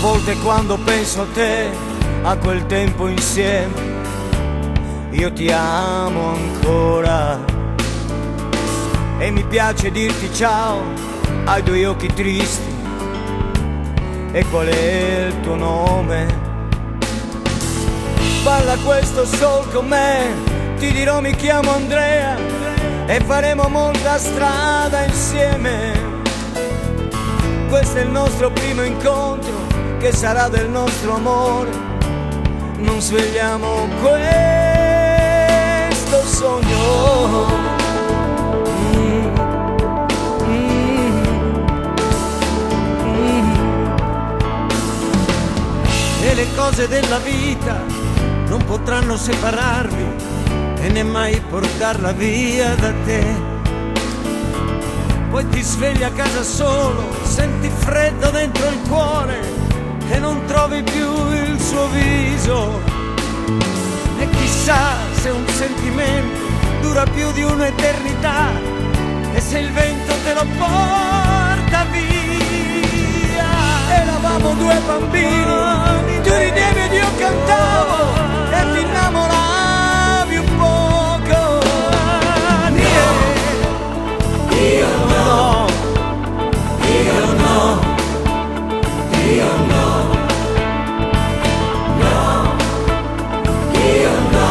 volte quando penso a te, a quel tempo insieme, io ti amo ancora. E mi piace dirti ciao, hai due occhi tristi, e qual è il tuo nome? Balla questo sol con me, ti dirò mi chiamo Andrea, e faremo molta strada insieme. Questo è il nostro primo incontro, che sarà del nostro amore. Non svegliamo questo sogno. E le cose della vita non potranno separarvi e né mai portarla via da te. Poi ti svegli a casa solo, senti freddo dentro il cuore e non trovi più il suo viso. E chissà se un sentimento dura più di un'eternità, e se il vento te lo porta via. Eravamo due bambini, tu ridevi ed io cantavo, e ti innamoravi un poco. Io no, io no, io no, no, io no,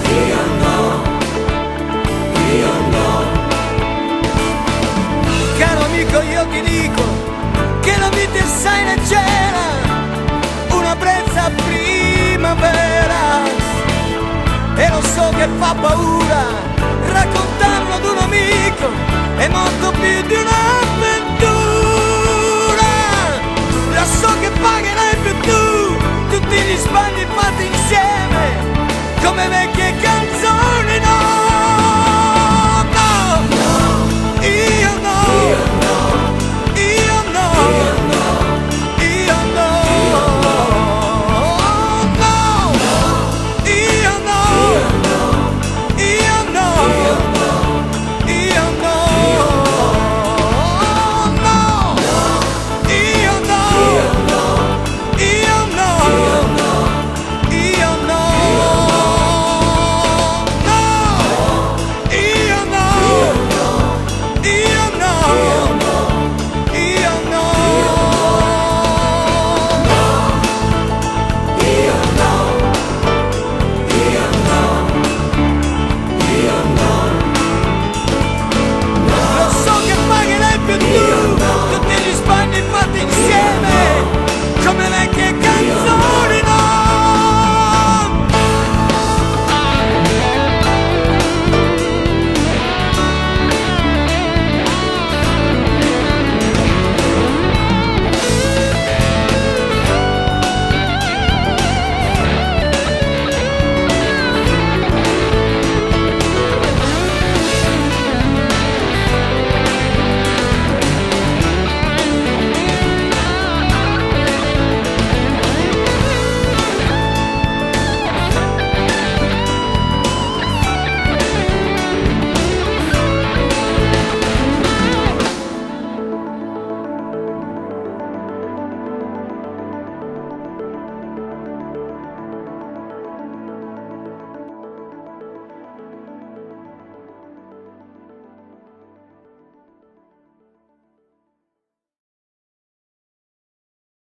io no, io no. Caro amico, io ti dico che la vita è assai leggera, una brezza a primavera, e lo so che fa paura raccontarlo ad un amico,